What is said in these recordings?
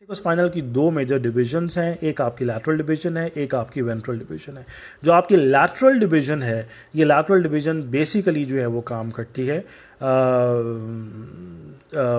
Spinal की दो major divisions हैं, एक आपकी लैटरल डिवीजन है, एक आपकी वेंट्रल डिवीजन है। जो आपकी लैटरल डिवीजन है, ये लैटरल डिवीजन बेसिकली जो है वो काम करती है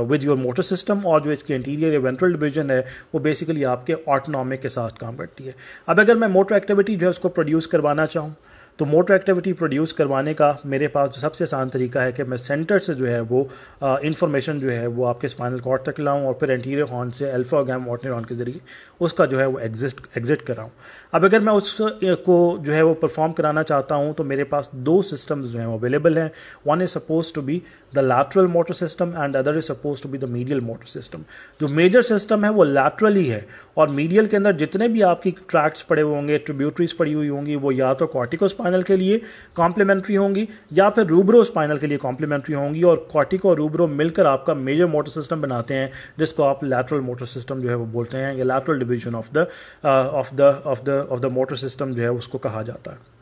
विद योर मोटर सिस्टम, और जो इसकी इंटीरियर या वेंट्रल डिवीजन है वो बेसिकली आपके ऑटोनॉमिक के साथ काम करती है। अब अगर मैं मोटर एक्टिविटी जो है उसको प्रोड्यूस करवाना चाहूँ, तो मोटर एक्टिविटी प्रोड्यूस करवाने का मेरे पास जो सबसे आसान तरीका है कि मैं सेंटर से जो है वो इंफॉर्मेशन जो है वो आपके स्पाइनल कॉर्ड तक लाऊं और फिर एंटीरियर हॉर्न से अल्फा गैमा मोटर न्यूरॉन के ज़रिए उसका जो है वो एग्जिट कराऊं। अब अगर मैं उस को जो है वो परफॉर्म कराना चाहता हूं तो मेरे पास दो सिस्टम्स जो हैं वो अवेलेबल हैं। One is suppose to be the lateral motor system and other is suppose to be the medial motor system. जो मेजर सिस्टम है वो लैटरल ही है, और मीडियल के अंदर जितने भी आपकी ट्रैक्ट्स पड़े हुए होंगे, ट्रिब्यूटरीज पड़ी हुई होंगी, वो या तो कॉर्टिकोस्पाइनल के लिए कॉम्प्लीमेंट्री होंगी या फिर रूब्रो स्पाइनल के लिए कॉम्प्लीमेंट्री होंगी, और कॉर्टिको और रूब्रो मिलकर आपका मेजर मोटर सिस्टम बनाते हैं, जिसको आप लैटरल मोटर सिस्टम जो है वो बोलते हैं, या lateral division of the motor system जो है उसको कहा जाता है।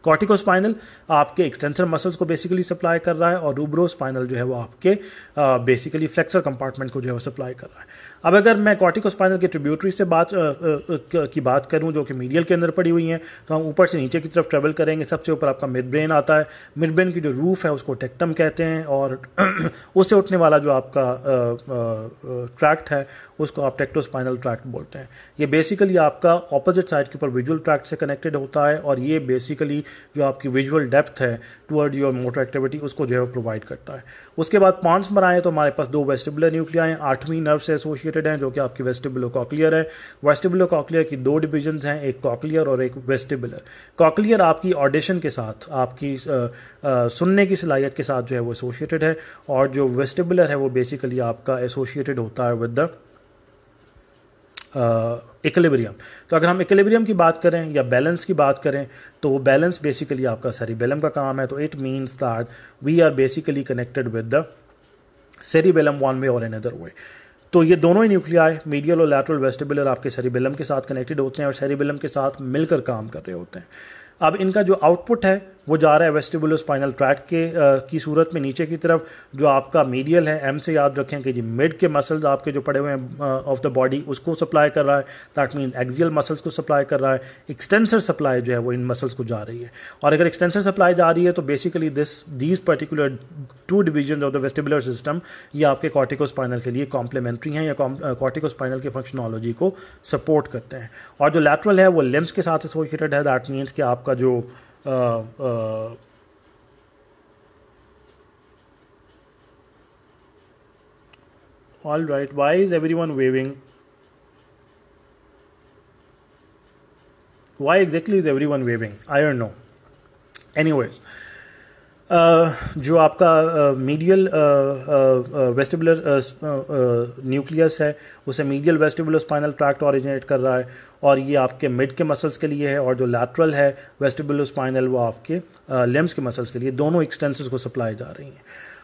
कॉर्टिकोस्पाइनल आपके एक्सटेंसर मसल्स को बेसिकली सप्लाई कर रहा है, और रूब्रो स्पाइनल जो है वो आपके बेसिकली फ्लेक्सर कंपार्टमेंट को जो है वो सप्लाई कर रहा है। अब अगर मैं कॉर्टिकोस्पाइनल के ट्रिब्यूटरी से की बात करूं जो कि मीडियल के अंदर पड़ी हुई हैं, तो हम ऊपर से नीचे की तरफ ट्रेवल करेंगे। सबसे ऊपर आपका मिड ब्रेन आता है। मिड ब्रेन की जो रूफ है उसको टेक्टम कहते हैं, और उससे उठने वाला जो आपका ट्रैक्ट है उसको आप टेक्टोस्पाइनल ट्रैक्ट बोलते हैं। ये बेसिकली आपका ऑपोजिट साइड के ऊपर विजुअल ट्रैक्ट से कनेक्टेड होता है, और ये बेसिकली जो आपकी विजुअल डेप्थ है टुवर्ड योर मोटर एक्टिविटी उसको जो है प्रोवाइड करता है। उसके बाद पॉन्स पर आए तो हमारे पास दो वेस्टिबुलर न्यूक्लिया हैं, 8वीं नर्व से एसोसिएटेड हैं, जो कि आपकी वेस्टिबुलो कॉक्लियर है। वेस्टिबुलो कॉक्लियर की दो डिविजन्स हैं, एक कॉक्लियर और एक वेस्टिबुलर। कॉक्लियर आपकी ऑडिशन के साथ, आपकी सुनने की सलाहियत के साथ जो है वो एसोसिएटेड है, और जो वेस्टिबुलर है वो बेसिकली आपका एसोसिएटेड होता है विद द इक्विलिब्रियम। तो अगर हम इक्विलिब्रियम की बात करें या बैलेंस की बात करें, तो बैलेंस बेसिकली आपका सेरिबेलम का काम है। तो it means that we are basically connected with the cerebellum one way और अनदर वे। तो ये दोनों ही न्यूक्लियाई, मीडियल और लैटरल वेस्टिबुलर, आपके सेरिबेलम के साथ कनेक्टेड होते हैं और सेरिबेलम के साथ मिलकर काम कर रहे होते हैं। अब इनका जो आउटपुट है वो जा रहा है वेस्टिबुलो स्पाइनल ट्रैक्ट की सूरत में नीचे की तरफ। जो आपका मीडियल है, एम से याद रखें कि जी मिड के मसल्स आपके जो पड़े हुए हैं ऑफ द बॉडी उसको सप्लाई कर रहा है, दैट मीन एक्सियल मसल्स को सप्लाई कर रहा है। एक्सटेंसर सप्लाई जो है वो इन मसल्स को जा रही है, और अगर एक्सटेंसर सप्लाई जा रही है तो basically these particular two division of the vestibular system ये आपके कॉर्टिकोस्पाइनल के लिए कॉम्प्लीमेंट्री हैं, या कॉर्टिकोस्पाइनल के फंक्शनोलॉजी को सपोर्ट करते हैं। और जो लैटरल है वो लिम्स के साथ एसोसिएटेड है, दैट मीन्स कि आपका जो all right, why is everyone waving? Why exactly is everyone waving? I don't know. Anyways, जो आपका मीडियल वेस्टिबुलर न्यूक्लियस है उसे medial vestibular spinal tract originate कर रहा है, और ये आपके मिड के मसल्स के लिए है, और जो लैटरल है वेस्टिबुलर स्पाइनल वो आपके लिम्स के मसल्स के लिए, दोनों एक्सटेंसर्स को सप्लाई जा रही हैं।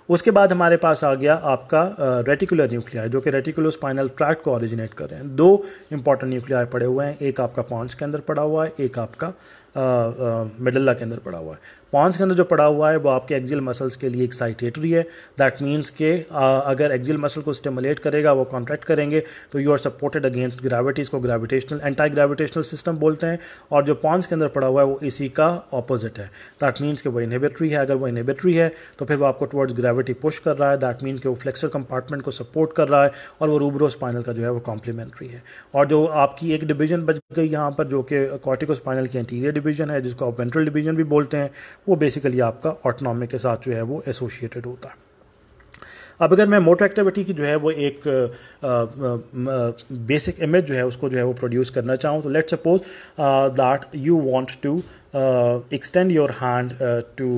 उसके बाद हमारे पास आ गया आपका रेटिकुलर न्यूक्लियाई, जो कि रेटिकुलो स्पाइनल ट्रैक्ट को ऑरिजिनेट कर रहे हैं। दो इंपॉर्टेंट न्यूक्लियाई पड़े हुए हैं, एक आपका पॉन्स के अंदर पड़ा हुआ है, एक आपका मेडल्ला के अंदर पड़ा हुआ है। पॉन्स के अंदर जो पड़ा हुआ है वो आपके एक्सियल मसल्स के लिए एक्साइटेटरी है, दैट मीन्स के अगर एक्सियल मसल को स्टिमुलेट करेगा, वो कॉन्ट्रैक्ट करेंगे, तो you are supported against gravity. इसको ग्रेविटेशनल एंटी ग्रेविटेशनल सिस्टम बोलते हैं। और जो पॉन्स के अंदर पड़ा हुआ है वो इसी का ऑपोजिट है, दैट मीन्स कि वो इनहिबिटरी है। अगर वो इनहिबिटरी है तो फिर वो आपको टुवर्ड्स ग्रेविटी पुश कर रहा है, दैट मीन कि वो फ्लेक्सर कंपार्टमेंट को सपोर्ट कर रहा है, और वो रूब्रो स्पाइनल का जो है वो कॉम्प्लीमेंट्री है। और जो आपकी एक डिवीजन बच गई यहाँ पर, जो कि कॉर्टिकोस्पाइनल की एंटीरियर डिवीजन है, जिसको आप वेंट्रल डिवीजन भी बोलते हैं, वो बेसिकली आपका ऑटोनॉमिक के साथ जो है वो एसोसिएटेड होता है। अब अगर मैं मोटर एक्टिविटी की जो है वो एक बेसिक इमेज जो है उसको जो है वो प्रोड्यूस करना चाहूँ, तो let's suppose that you want to extend your hand to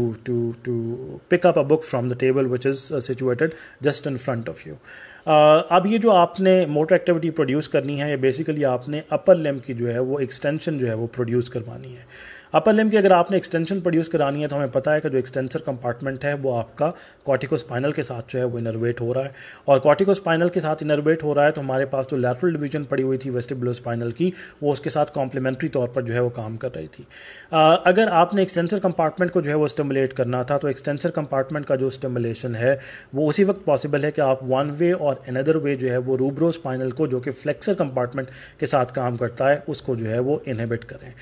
pick up a book from the table which is situated just in front of you. अब ये जो आपने मोटर एक्टिविटी प्रोड्यूस करनी है, ये बेसिकली आपने अपर लिम्ब की जो है वो एक्सटेंशन जो है वो प्रोड्यूस करवानी है। अपर लिम्ब की अगर आपने एक्सटेंशन प्रोड्यूस करानी है तो हमें पता है कि जो एक्सटेंसर कंपार्टमेंट है वो आपका कॉर्टिकोस्पाइनल के साथ जो है वो इनर्वेट हो रहा है, और कॉर्टिकोस्पाइनल के साथ इनर्वेट हो रहा है तो हमारे पास जो लैटरल डिवीजन पड़ी हुई थी वेस्टिबुलोस्पाइनल की, वो उसके साथ कॉम्प्लीमेंट्री तौर पर जो है वो काम कर रही थी। अगर आपने एक्सटेंसर कंपार्टमेंट को जो है वो स्टिमुलेट करना था, तो एक्सटेंसर कंपार्टमेंट का जो स्टिमुलेशन है वो उसी वक्त पॉसिबल है कि आप वन वे और अनदर वे जो है वो रूब्रोस्पाइनल को, जो कि फ्लेक्सर कंपार्टमेंट के साथ काम करता है, उसको जो है वो इनहिबिट करें।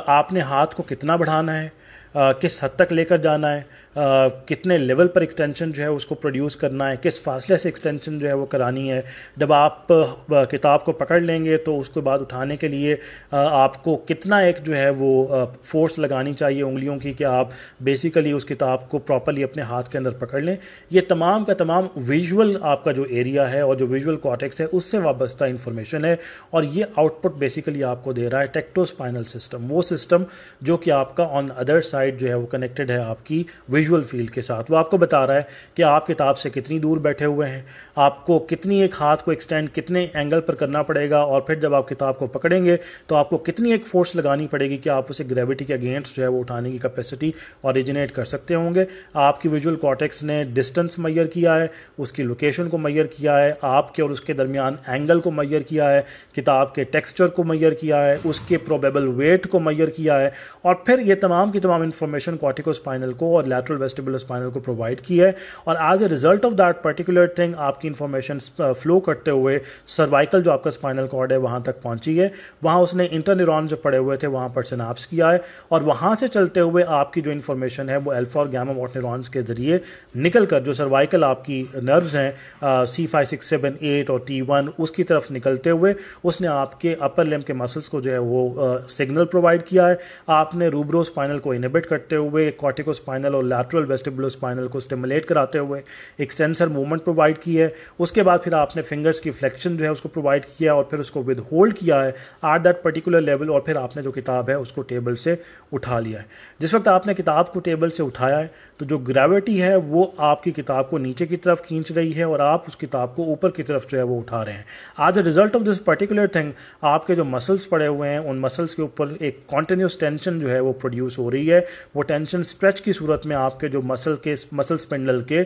आपने हाथ को कितना बढ़ाना है, किस हद तक लेकर जाना है, कितने लेवल पर एक्सटेंशन जो है उसको प्रोड्यूस करना है, किस फासले से एक्सटेंशन जो है वो करानी है। जब आप किताब को पकड़ लेंगे तो उसके बाद उठाने के लिए आपको कितना एक जो है वो फोर्स लगानी चाहिए उंगलियों की कि आप बेसिकली उस किताब को प्रॉपर्ली अपने हाथ के अंदर पकड़ लें। ये तमाम का तमाम विजुअल आपका जो एरिया है और जो विजुअल कॉर्टेक्स है उससे वाबस्ता इंफॉर्मेशन है, और ये आउटपुट बेसिकली आपको दे रहा है टेक्टोस्पाइनल सिस्टम, वो सिस्टम जो कि आपका ऑन अदर साइड जो है वो कनेक्टेड है आपकी विजुअल फील्ड के साथ। वो आपको बता रहा है कि आप किताब से कितनी दूर बैठे हुए हैं, आपको कितनी एक हाथ को एक्सटेंड कितने एंगल पर करना पड़ेगा, और फिर जब आप किताब को पकड़ेंगे तो आपको कितनी एक फोर्स लगानी पड़ेगी कि आप उसे ग्रेविटी के अगेंस्ट जो है वो उठाने की कैपेसिटी ओरिजिनेट कर सकते होंगे। आपकी विजुअल कॉर्टेक्स ने डिस्टेंस मैयर किया है, उसकी लोकेशन को मैयर किया है, आपके और उसके दरमियान एंगल को मैयर किया है, किताब के टेक्सचर को मैयर किया है, उसके प्रोबेबल वेट को मैयर किया है, और फिर ये तमाम की तमाम इंफॉर्मेशन कॉर्टिकोस्पाइनल को और लैटरल वेस्टिबुलोस्पाइनल को प्रोवाइड की है। और as a result of that particular thing आपकी इंफॉर्मेशन फ्लो करते हुए सर्वाइकल जो आपका स्पाइनल कॉर्ड है वहाँ तक पहुँची है। वहाँ उसने इंटरन्यूरॉन जो पड़े हुए थे वहाँ पर सिनाप्स किया है, और वहाँ से चलते हुए आपकी जो इन्फॉर्मेशन है वो अल्फा और गैमा मोटर न्यूरॉन्स के जरिए निकल कर जो सर्वाइकल आपकी नर्व्स हैं C5, 6, 7, 8 और T1 उसकी तरफ निकलते हुए उसने आपके अपर लिम्ब के मसल्स को जो है वो सिग्नल प्रोवाइड किया है। आपने रूब्रोस्पाइनल को इनहिबिट करते हुए कॉर्टिकोस्पाइनल और लैटरल वेस्टिबुलोस्पाइनल को स्टिमुलेट कराते हुए एक्सटेंसर मूवमेंट प्रोवाइड की है। उसके बाद फिर आपने फिंगर्स की फ्लेक्शन जो है उसको प्रोवाइड किया और फिर उसको विद होल्ड किया है एट दैट पर्टिकुलर लेवल, और फिर आपने जो किताब है उसको टेबल से उठा लिया है। जिस वक्त आपने किताब को टेबल से उठाया है तो जो ग्रेविटी है वो आपकी किताब को नीचे की तरफ खींच रही है और आप उस किताब को ऊपर की तरफ जो है वो उठा रहे हैं। As a result of this particular thing आपके जो मसल्स पड़े हुए हैं उन मसल्स के ऊपर एक कॉन्टिन्यूस टेंशन जो है वो प्रोड्यूस हो रही है। वो टेंशन स्ट्रेच की सूरत में आपके जो मसल स्पिंडल के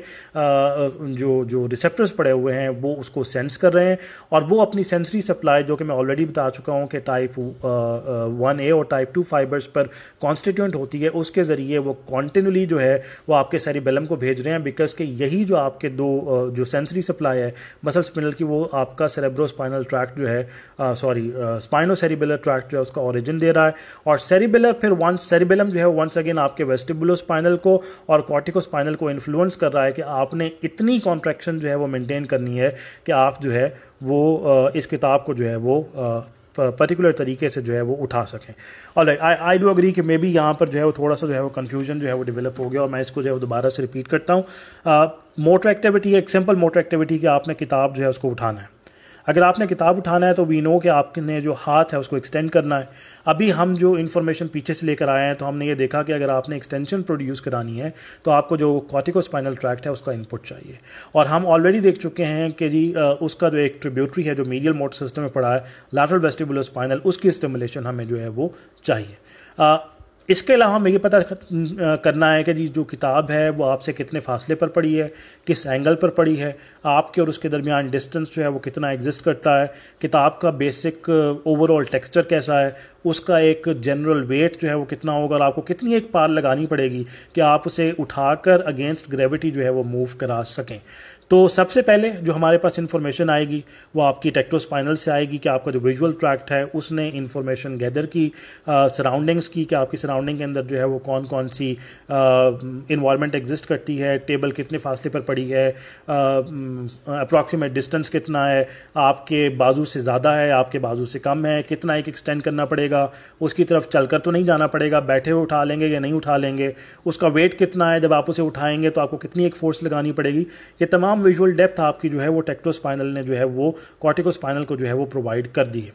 जो रिसेप्टर्स पड़े हुए हैं वो उसको सेंस कर रहे हैं, और वो अपनी सेंसरी सप्लाई जो कि मैं ऑलरेडी बता चुका हूँ कि टाइप 1A और टाइप 2 फाइबर्स पर कॉन्स्टिट्यूएंट होती है, उसके ज़रिए वो कॉन्टिन्यूली जो है वो आपके सेरिबेलम को भेज रहे हैं, बिकॉज कि यही जो आपके दो जो सेंसरी सप्लाई है मसल स्पिंडल की वो आपका सेरेब्रोस्पाइनल ट्रैक्ट जो है स्पाइनोसेरिबेलर ट्रैक्ट जो है उसका ओरिजिन दे रहा है। और सेरिबेलर फिर सेरिबेलम जो है वंस अगेन आपके वेस्टिबुलोस्पाइनल को और कॉर्टिकोस्पाइनल को इन्फ्लुएंस कर रहा है कि आपने इतनी कॉन्ट्रैक्शन जो है वो मेंटेन करनी है कि आप जो है वो इस किताब को जो है वो पर्टिकुलर तरीके से जो है वो उठा सकें। ऑलराइट, आई डू अग्री कि मे बी यहाँ पर जो है वो थोड़ा सा जो है वो कन्फ्यूजन जो है वो डेवलप हो गया, और मैं इसको जो है वो दोबारा से रिपीट करता हूँ। मोटर एक्टिविटी, एक सिंपल मोटर एक्टिविटी कि आपने किताब जो है उसको उठाना है। अगर आपने किताब उठाना है तो वी नो कि आपने जो हाथ है उसको एक्सटेंड करना है। अभी हम जो इन्फॉर्मेशन पीछे से लेकर आए हैं तो हमने ये देखा कि अगर आपने एक्सटेंशन प्रोड्यूस करानी है तो आपको जो कॉर्टिकोस्पाइनल ट्रैक्ट है उसका इनपुट चाहिए, और हम ऑलरेडी देख चुके हैं कि जी उसका जो एक ट्रिब्यूटरी है जो मीडियल मोटर सिस्टम में पड़ा है लैटरल वेस्टिबुलोस्पाइनल, उसकी स्टिमुलेशन हमें जो है वो चाहिए। इसके अलावा हमें ये पता करना है कि जी जो किताब है वो आपसे कितने फासले पर पड़ी है, किस एंगल पर पड़ी है, आपके और उसके दरमियान डिस्टेंस जो है वो कितना एग्जिस्ट करता है, किताब का बेसिक ओवरऑल टेक्सचर कैसा है, उसका एक जनरल वेट जो है वो कितना होगा, और आपको कितनी एक पार लगानी पड़ेगी कि आप उसे उठाकर अगेंस्ट ग्रेविटी जो है वो मूव करा सकें। तो सबसे पहले जो हमारे पास इन्फॉर्मेशन आएगी वो आपकी टेक्टोस्पाइनल से आएगी कि आपका जो विजुअल ट्रैक्ट है उसने इन्फॉर्मेशन गैदर की सराउंडिंग्स की कि आपकी सराउंडिंग के अंदर जो है वो कौन कौन सी इन्वायरमेंट एग्जिस्ट करती है, टेबल कितने फासले पर पड़ी है, अप्रॉक्सीमेट डिस्टेंस कितना है, आपके बाजू से ज़्यादा है, आपके बाजू से कम है, कितना एक एक्सटेंड करना पड़ेगा, उसकी तरफ चलकर तो नहीं जाना पड़ेगा, बैठे हुए उठा लेंगे या नहीं उठा लेंगे, उसका वेट कितना है, जब आप उसे उठाएंगे तो आपको कितनी एक फोर्स लगानी पड़ेगी। ये तमाम विजुअल डेप्थ आपकी जो है वो टेक्टोस्पाइनल ने जो है वो कॉर्टिकोस्पाइनल को जो है वो प्रोवाइड कर दी है।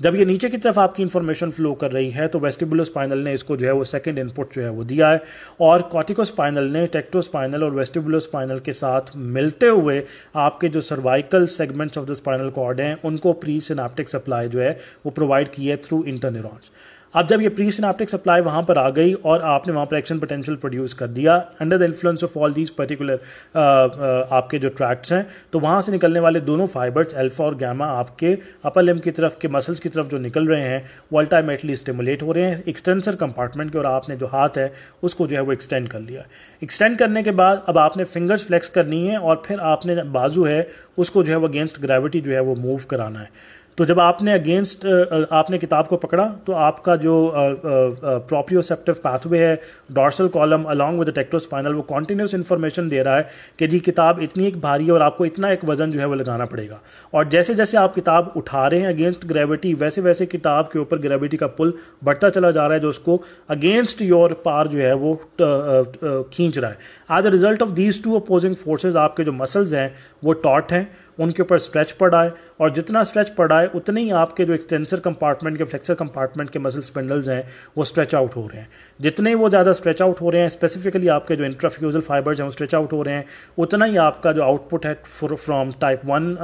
जब ये नीचे की तरफ आपकी इन्फॉर्मेशन फ्लो कर रही है तो वेस्टिबुलोस्पाइनल ने इसको जो है वो सेकंड इनपुट जो है वो दिया है, और कॉर्टिकोस्पाइनल ने टेक्टोस्पाइनल और वेस्टिबुलोस्पाइनल के साथ मिलते हुए आपके जो cervical segments of the spinal cord हैं उनको प्री सिनेप्टिक सप्लाई जो है वो प्रोवाइड की है थ्रू इंटरन्यूरॉन्स। अब जब ये प्री सिनेप्टिक सप्लाई वहाँ पर आ गई और आपने वहाँ पर एक्शन पोटेंशियल प्रोड्यूस कर दिया under the influence of all these particular आपके जो ट्रैक्ट्स हैं, तो वहाँ से निकलने वाले दोनों फाइबर्स अल्फा और गामा आपके अपर लिम्ब की तरफ के मसल्स की तरफ जो निकल रहे हैं वो अल्टीमेटली स्टिमुलेट हो रहे हैं एक्सटेंसर कंपार्टमेंट के, और आपने जो हाथ है उसको जो है वो एक्सटेंड कर लिया। एक्सटेंड करने के बाद अब आपने फिंगर्स फ्लेक्स करनी है और फिर आपने बाजू है उसको जो है वो अगेंस्ट ग्रेविटी जो है वो मूव कराना है। तो जब आपने अगेंस्ट आपने किताब को पकड़ा तो आपका जो प्रोप्रियोसेप्टिव पाथवे है dorsal column along with the tectospinal वो कॉन्टिन्यूस इन्फॉर्मेशन दे रहा है कि जी किताब इतनी एक भारी है और आपको इतना एक वजन जो है वो लगाना पड़ेगा। और जैसे जैसे आप किताब उठा रहे हैं अगेंस्ट ग्रेविटी वैसे वैसे किताब के ऊपर ग्रेविटी का पुल बढ़ता चला जा रहा है जो उसको अगेंस्ट योर पार जो है वो खींच रहा है। As a result of these two opposing forces आपके जो मसल्स हैं वो टॉट हैं, उनके ऊपर स्ट्रेच पड़ा है, और जितना स्ट्रेच पड़ा है उतने ही आपके जो एक्सटेंसर कंपार्टमेंट के फ्लेक्सर कंपार्टमेंट के मसल स्पिंडल्स हैं वो स्ट्रेच आउट हो रहे हैं। जितने वो ज़्यादा स्ट्रेच आउट हो रहे हैं, स्पेसिफिकली आपके जो इंट्राफ्यूजल फाइबर्स हैं वो स्ट्रेच आउट हो रहे हैं, उतना ही आपका जो आउटपुट है from type 1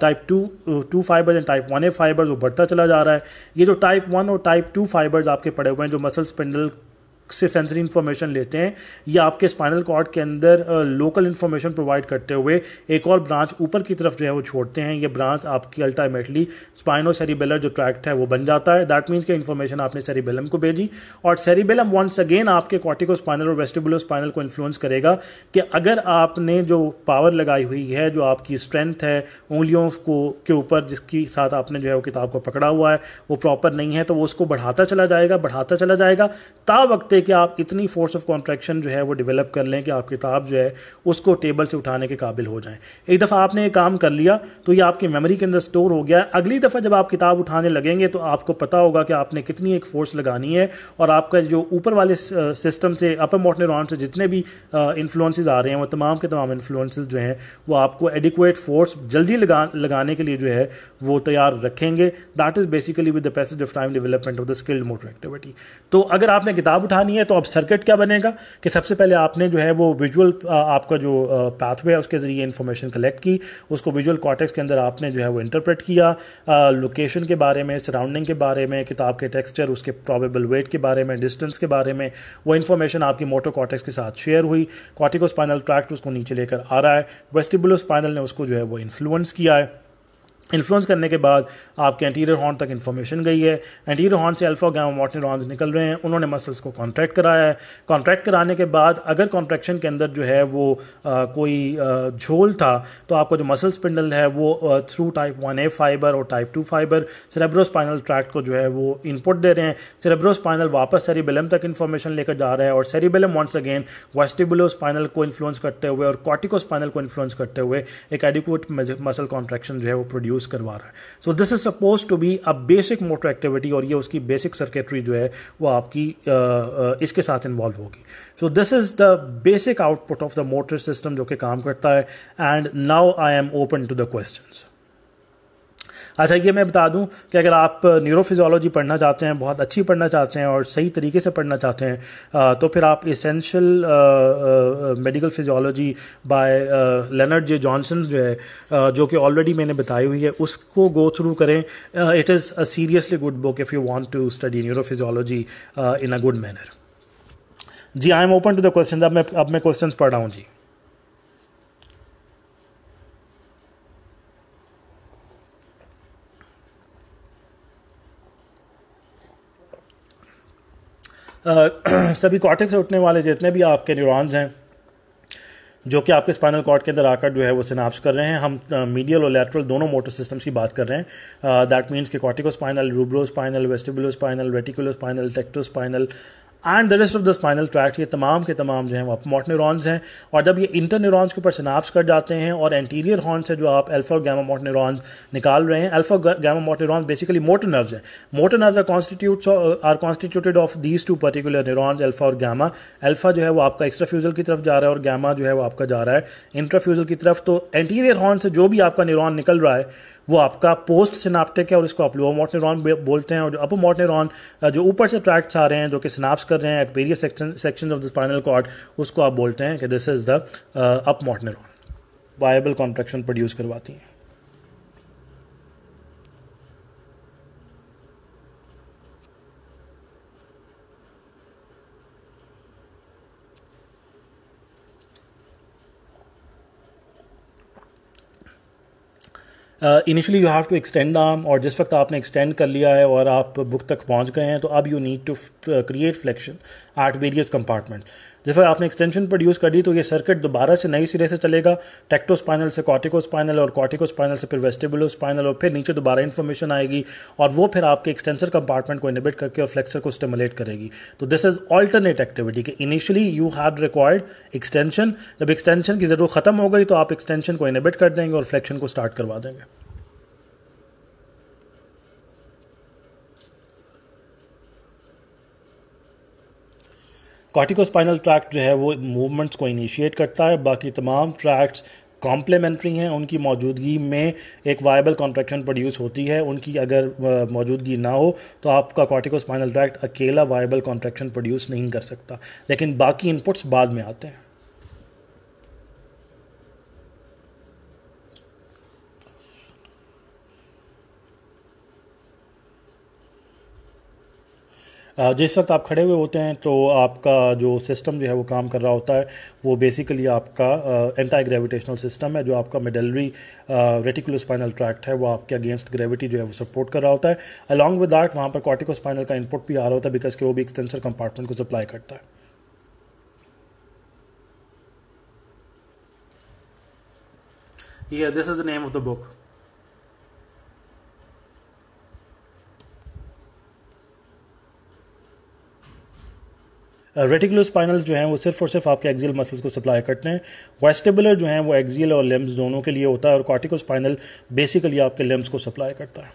type 2 fibres and type 1A fibres वो बढ़ता चला जा रहा है। ये जो टाइप 1 और टाइप 2 फाइबर्स आपके पड़े हुए हैं जो मसल स्पिंडल से सेंसरी इन्फॉर्मेशन लेते हैं, ये आपके स्पाइनल कॉर्ड के अंदर लोकल इन्फॉर्मेशन प्रोवाइड करते हुए एक और ब्रांच ऊपर की तरफ जो है वो छोड़ते हैं। ये ब्रांच आपकी अल्टीमेटली स्पाइनो सेरिबेलर जो ट्रैक्ट है वो बन जाता है। दैट मीन्स कि इन्फॉर्मेशन आपने सेरिबेलम को भेजी और सेरिबेलम वंस अगेन आपके कॉर्टिको स्पाइनल और वेस्टिबुलो स्पाइनल को इन्फ्लुएंस करेगा कि अगर आपने जो पावर लगाई हुई है, जो आपकी स्ट्रेंथ है उंगलियों को के ऊपर जिसकी साथ आपने जो है वो किताब को पकड़ा हुआ है वो प्रॉपर नहीं है, तो वो उसको बढ़ाता चला जाएगा ता वक्त कि आप इतनी फोर्स ऑफ कॉन्ट्रैक्शन जो है वो डेवलप कर लें कि आप किताब जो है उसको टेबल से उठाने के काबिल हो जाएं। एक दफ़ा आपने ये काम कर लिया तो ये आपकी मेमोरी के अंदर स्टोर हो गया है। अगली दफ़ा जब आप किताब उठाने लगेंगे तो आपको पता होगा कि आपने कितनी एक फोर्स लगानी है, और आपका जो ऊपर वाले सिस्टम से अपर मोटर न्यूरॉन से जितने भी इन्फ्लुएंसेस आ रहे हैं वो तमाम के तमाम इन्फ्लुएंसेस जो हैं वो आपको एडिक्वेट फोर्स जल्दी लगाने के लिए जो है वो तैयार रखेंगे। That is basically with the passage of time development of the skilled motor activity. तो अगर आपने किताब उठानी है तो अब सर्किट क्या बनेगा कि सबसे पहले आपने जो है वो विजुअल आपका जो पाथवे है उसके ज़रिए इन्फॉर्मेशन कलेक्ट की, उसको विजुअल कॉर्टेक्स के अंदर आपने जो है वो इंटरप्रेट किया, लोकेशन के बारे में, सराउंडिंग के बारे में, किताब के टेक्सचर, उसके प्रोबेबल वेट के बारे में, डिस्टेंस के बारे में, वो इन्फॉर्मेशन आपकी मोटर कॉर्टेक्स के साथ शेयर हुई। कॉर्टिको स्पाइनल ट्रैक्ट उसको नीचे लेकर आ रहा है, वेस्टिबुलो स्पाइनल ने उसको जो है वो इन्फ्लुएंस किया है। इन्फ्लुएंस करने के बाद आपके एंटीरियर हॉर्न तक इन्फॉर्मेशन गई है, एंटीरियर हॉर्न से अल्फा गामा मोटर न्यूरॉन्स निकल रहे हैं, उन्होंने मसल्स को कॉन्ट्रैक्ट कराया है। कॉन्ट्रैक्ट कराने के बाद अगर कॉन्ट्रैक्शन के अंदर जो है वो कोई झोल था तो आपका जो मसल स्पिंडल है वो थ्रू टाइप 1A फाइबर और टाइप 2 फाइबर सेरेब्रोस्पाइनल ट्रैक्ट को जो है वो इनपुट दे रहे हैं। सेरेब्रोस्पाइनल वापस सेरिबेलम तक इन्फॉर्मेशन लेकर जा रहा है और सेरिबेलम वंस अगेन वेस्टिबुलो स्पाइनल को इन्फ्लुएंस करते हुए और कॉर्टिको स्पाइनल को इन्फ्लुएंस करते हुए एक एडिक्वेट मसल कॉन्ट्रैक्शन जो है वो प्रोड्यूस करवा रहा है। So this is suppose to be a basic motor activity, और ये उसकी बेसिक सर्किटरी जो है वो आपकी इसके साथ इन्वॉल्व होगी। So this is the basic output of the motor system जो कि काम करता है। And now I am open to the questions. अच्छा, ये मैं बता दूं कि अगर आप न्यूरोफिजियोलॉजी पढ़ना चाहते हैं, बहुत अच्छी पढ़ना चाहते हैं और सही तरीके से पढ़ना चाहते हैं, तो फिर आप essential medical physiology by Leonard J Johnson जो है जो कि ऑलरेडी मैंने बताई हुई है उसको गो थ्रू करें। It is a seriously good book if you want to study neurophysiology in a good manner. जी, I am open to the question. अब मैं क्वेश्चन पढ़ रहा हूँ जी। सभी कॉर्टेक्स से उठने वाले जितने भी आपके न्यूरॉन्स हैं जो कि आपके स्पाइनल कॉर्ड के अंदर आकर जो है वो सिनाप्स कर रहे हैं, हम मीडियल और लैटरल दोनों मोटर सिस्टम्स की बात कर रहे हैं। दैट मीन्स कि corticospinal, rubrospinal, vestibulospinal, reticulospinal, tectospinal and the rest of the spinal tract, ये तमाम के तमाम जो हैं वो अपर मोटर न्यूरॉन्स हैं। और जब ये इंटर न्यूरॉन्स के ऊपर सिनाप्स कर जाते हैं और एंटीरियर हॉर्न से जो आप अल्फा और गामा मोटर न्यूरॉन्स निकाल रहे हैं, alpha gamma motor neurons basically motor nerves हैं। Motor nerves are constituted of these two particular neurons, alpha और गामा। अल्फा जो है वो आपका एक्स्ट्राफ्यूजल की तरफ जा रहा है और गामा जो है वो आपका जा रहा है इंट्राफ्यूजल की तरफ। तो एंटीरियर हॉर्न से जो भी आपका न्यूरॉन निकल रहा है वो आपका पोस्ट सिनाप्टिक है और इसको आप लोअर मोटर न्यूरॉन बोलते हैं। और जो अपर मोटर न्यूरॉन जो ऊपर से ट्रैक्ट्स आ रहे हैं जो कि सिनाप्स कर रहे हैं at various sections of the spinal cord, उसको आप बोलते हैं कि this is the up motor neuron. Viable contraction produce करवाती हैं। Initially you have to extend the arm, और जिस वक्त आपने एक्सटेंड कर लिया है और आप बुक तक पहुंच गए हैं तो अब you need to create flexion at various compartment. जिस वक्त आपने एक्सटेंशन प्रोड्यूस कर दी तो ये सर्किट दोबारा से नई सिरे से चलेगा, टेक्टोस्पाइनल से कॉर्टिकोस्पाइनल और कॉर्टिकोस्पाइनल से फिर वेस्टिबुलोस्पाइनल, और फिर नीचे दोबारा इन्फॉर्मेशन आएगी और वो फिर आपके एक्सटेंसर कंपार्टमेंट को इनहिबिट करके और फ्लेक्सर को स्टिमुलेट करेगी। तो दिस इज ऑल्टरनेट एक्टिविटी कि initially you had required extension, जब एक्सटेंशन की ज़रूरत ख़त्म हो गई तो आप एक्सटेंशन को इनहिबिट कर देंगे और फ्लेक्शन को स्टार्ट करवा देंगे। कॉर्टिकोस्पाइनल ट्रैक्ट जो है वो मूवमेंट्स को इनिशिएट करता है, बाकी तमाम ट्रैक्ट्स कॉम्प्लीमेंट्री हैं, उनकी मौजूदगी में एक वायबल कॉन्ट्रैक्शन प्रोड्यूस होती है, उनकी अगर मौजूदगी ना हो तो आपका कॉर्टिकोस्पाइनल ट्रैक्ट अकेला वायबल कॉन्ट्रैक्शन प्रोड्यूस नहीं कर सकता, लेकिन बाकी इनपुट्स बाद में आते हैं। जिस वक्त आप खड़े हुए होते हैं तो आपका जो सिस्टम जो है वो काम कर रहा होता है, वो बेसिकली आपका एंटी ग्रेविटेशनल सिस्टम है, जो आपका मिडलरी रेटिकुलोस्पाइनल ट्रैक्ट है वो आपके अगेंस्ट ग्रेविटी जो है वो सपोर्ट कर रहा होता है। अलॉन्ग विद दैट वहाँ पर कॉर्टिकोस्पाइनल का इनपुट भी आ रहा होता है, बिकॉज कि वो भी एक्सटेंसर कंपार्टमेंट को सप्लाई करता है। This is the name of the book. Reticulospinals जो हैं वो सिर्फ और सिर्फ आपके एक्सियल मसल्स को सप्लाई करते हैं। वेस्टिबुलर जो हैं वो एक्सियल और लिम्स दोनों के लिए होता है, और कॉर्टिकोस्पाइनल बेसिकली आपके लिम्स को सप्लाई करता है।